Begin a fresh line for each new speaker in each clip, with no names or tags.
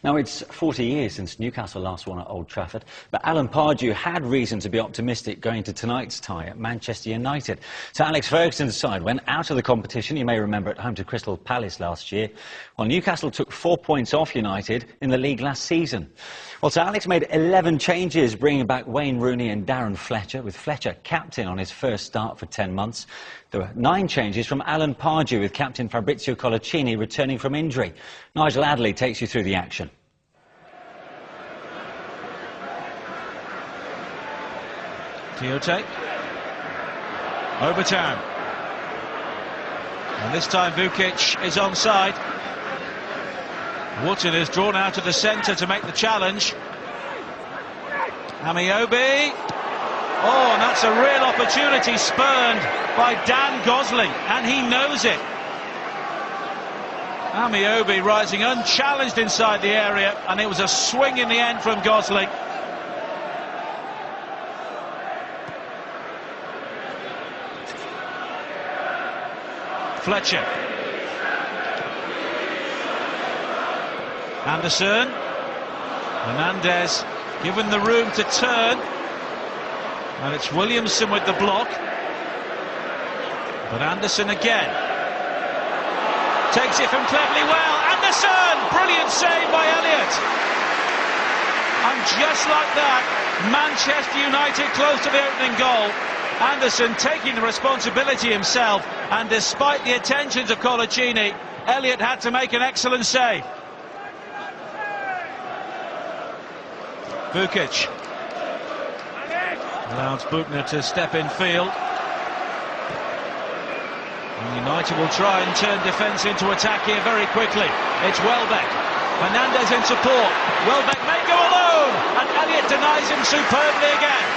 Now, it's 40 years since Newcastle last won at Old Trafford, but Alan Pardew had reason to be optimistic going to tonight's tie at Manchester United. So Alex Ferguson's side went out of the competition, you may remember, at home to Crystal Palace last year, while Newcastle took 4 points off United in the league last season. Well, so Alex made 11 changes, bringing back Wayne Rooney and Darren Fletcher, with Fletcher captain on his first start for 10 months. There were 9 changes from Alan Pardew, with captain Fabrizio Coloccini returning from injury. Nigel Adley takes you through the action.
Tiote. Overtown. And this time Vukic is onside. Wootton is drawn out of the centre to make the challenge. Amiobi. Oh, and that's a real opportunity spurned by Dan Gosling, and he knows it. Amiobi rising unchallenged inside the area, and it was a swing in the end from Gosling. Fletcher. Anderson. Hernandez given the room to turn. And it's Williamson with the block. But Anderson again. Takes it from cleverly well. Anderson! Brilliant save by Elliott. And just like that, Manchester United close to the opening goal. Anderson taking the responsibility himself, and despite the attentions of Coloccini, Elliott had to make an excellent save. Vukic allows Buchner to step in field. And United will try and turn defence into attack here very quickly. It's Welbeck. Hernandez in support. Welbeck may go alone, and Elliott denies him superbly again.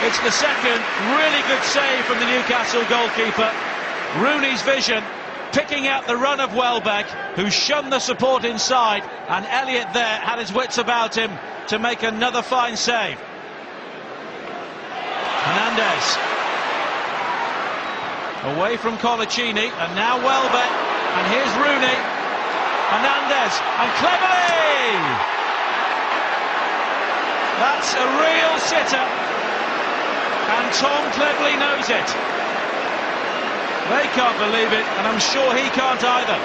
It's the second really good save from the Newcastle goalkeeper. Rooney's vision, picking out the run of Welbeck, who shunned the support inside, and Elliott there had his wits about him to make another fine save. Hernandez. Away from Coloccini, and now Welbeck, and here's Rooney. Hernandez, and cleverly! That's a real sitter. And Tom Cleverley knows it. They can't believe it, and I'm sure he can't either.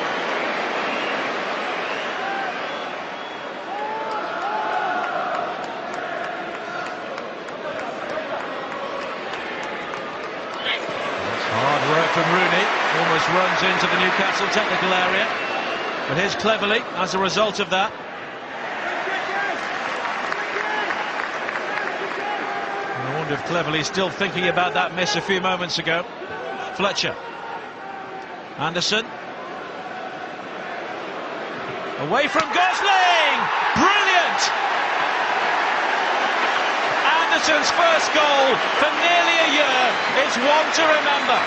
That's hard work from Rooney. Almost runs into the Newcastle technical area. But here's Cleverley as a result of that. I wonder if Cleverley's still thinking about that miss a few moments ago. Fletcher. Anderson. Away from Gosling! Brilliant! Anderson's first goal for nearly a year is one to remember.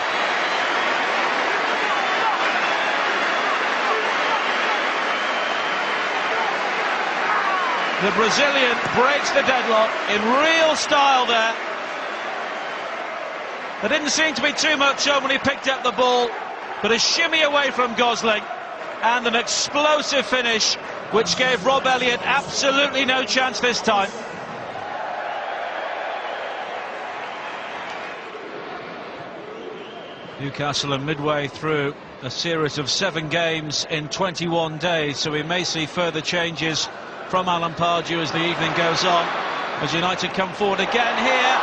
The Brazilian breaks the deadlock in real style there. There didn't seem to be too much on when he picked up the ball, but a shimmy away from Gosling and an explosive finish which gave Rob Elliott absolutely no chance this time. Newcastle are midway through a series of 7 games in 21 days, so we may see further changes from Alan Pardew as the evening goes on, as United come forward again here,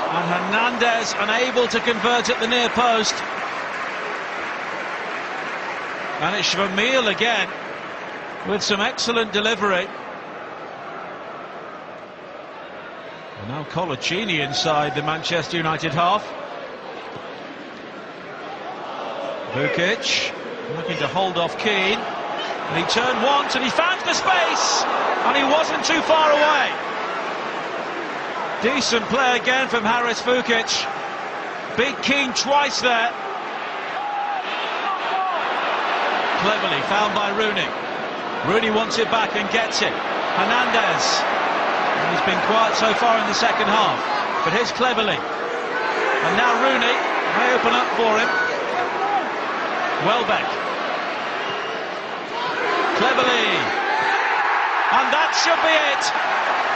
and Hernandez unable to convert at the near post, and it's Vermeil again with some excellent delivery. And now Coloccini inside the Manchester United half. Vukic looking to hold off Keane. And he turned once and he found the space, and he wasn't too far away. Decent play again from Haris Vukic. Big Keane twice there. Cleverly found by Rooney. Rooney wants it back and gets it. Hernandez. And he's been quiet so far in the second half. But here's Cleverly. And now Rooney may open up for him. Welbeck. should be it.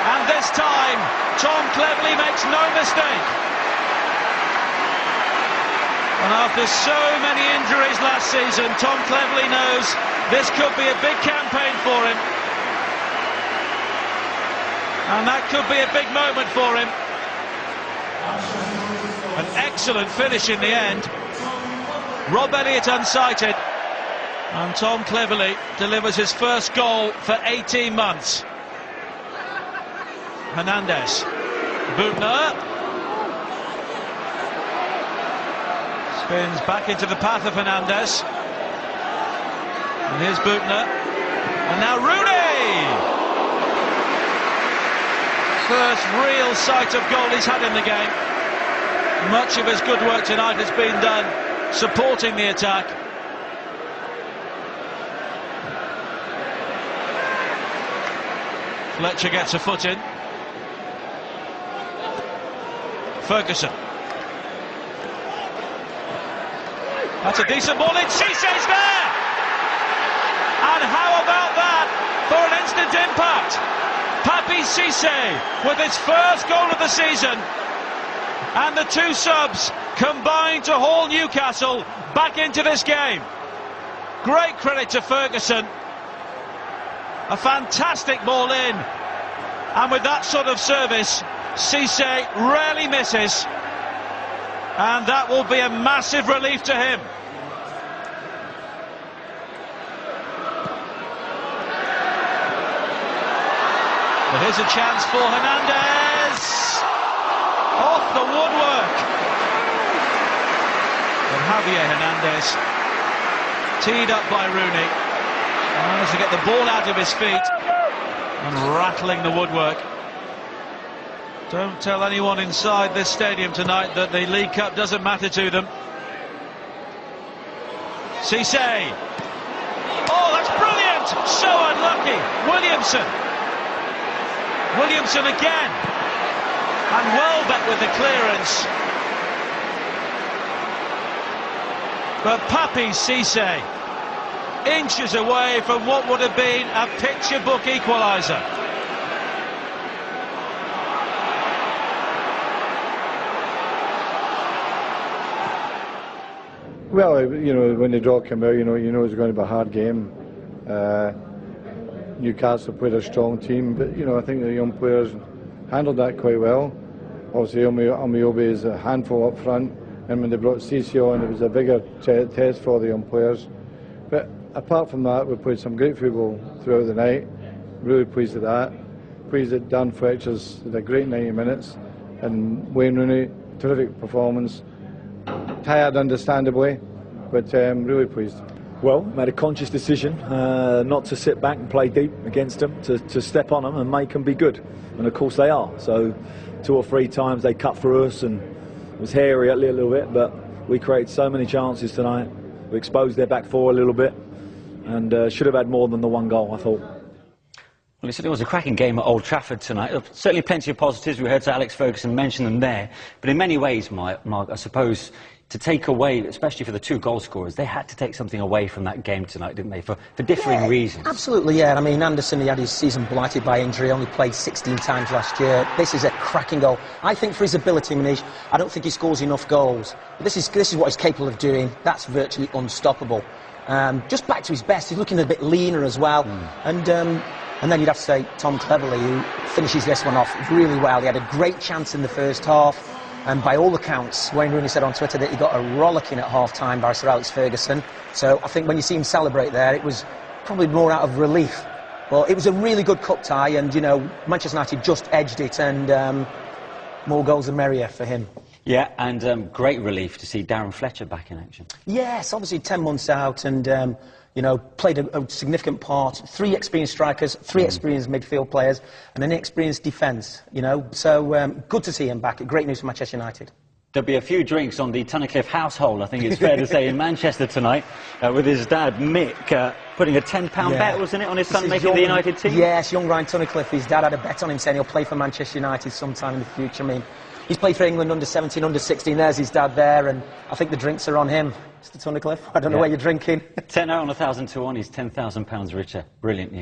And this time, Tom Cleverley makes no mistake. And after so many injuries last season, Tom Cleverley knows this could be a big campaign for him. And that could be a big moment for him. An excellent finish in the end. Rob Elliott unsighted. And Tom Cleverley delivers his first goal for 18 months. Hernandez. Bubner. Spins back into the path of Hernandez. And here's Bubner. And now Rooney! First real sight of goal he's had in the game. Much of his good work tonight has been done supporting the attack. Fletcher gets a foot in. Ferguson. That's a decent ball in. Cissé's there! And how about that for an instant impact? Papi Cissé with his first goal of the season. And the two subs combined to haul Newcastle back into this game. Great credit to Ferguson. A fantastic ball in. And with that sort of service, Cissé rarely misses. And that will be a massive relief to him. But here's a chance for Hernandez. Off the woodwork. And Javier Hernandez, teed up by Rooney, managed to get the ball out of his feet and rattling the woodwork. Don't tell anyone inside this stadium tonight that the League Cup doesn't matter to them. Cissé. Oh, that's brilliant! So unlucky. Williamson again. And Welbeck with the clearance. But Papi Cissé, inches away from what would have been a picture book equaliser.
Well, you know, when the draw came out, you know it's going to be a hard game. Newcastle played a strong team, but you know, I think the young players handled that quite well. Obviously, Amiobi is a handful up front, and when they brought Cissé on, it was a bigger test for the young players. But apart from that, we played some great football throughout the night. Really pleased with that. Pleased that Dan Fletcher's had a great 90 minutes, and Wayne Rooney, terrific performance. Tired, understandably, but really pleased.
Well, made a conscious decision not to sit back and play deep against them, to step on them and make them be good. And of course they are. So 2 or 3 times they cut through us and it was hairy a little bit, but we created so many chances tonight. We exposed their back four a little bit and should have had more than the 1 goal, I thought.
Well, it was a cracking game at Old Trafford tonight. Certainly plenty of positives. We heard Sir Alex Ferguson mention them there. But in many ways, Mark, I suppose, to take away, especially for the 2 goal scorers, they had to take something away from that game tonight, didn't they, for differing reasons? Absolutely,
yeah. I mean, Anderson, he had his season blighted by injury, only played 16 times last year. This is a cracking goal. I think for his ability, Manish, I don't think he scores enough goals. But this is what he's capable of doing. That's virtually unstoppable. Just back to his best. He's looking a bit leaner as well. And then you'd have to say Tom Cleverley, who finishes this one off really well. He had a great chance in the first half. And by all accounts, Wayne Rooney said on Twitter that he got a rollicking at half-time by Sir Alex Ferguson. So I think when you see him celebrate there, it was probably more out of relief. Well, it was a really good cup tie, and, you know, Manchester United just edged it, and more goals the merrier for him.
Yeah, and great relief to see Darren Fletcher back in action.
Yes, obviously 10 months out, and you know, played a significant part. 3 experienced strikers, 3 experienced midfield players, and an experienced defence, you know. So good to see him back. Great news for Manchester United.
There'll be a few drinks on the Tunnicliffe household, I think it's fair to say, in Manchester tonight, with his dad, Mick, putting a £10 bet, wasn't it, on his son making the United team?
Yes, young Ryan Tunnicliffe, his dad had a bet on him saying he'll play for Manchester United sometime in the future. I mean, he's played for England under 17, under 16, there's his dad there, and I think the drinks are on him. Mr. Tunnicliffe, I don't know where you're drinking.
10 out on 1,000 to 1, he's £10,000 richer. Brilliant news.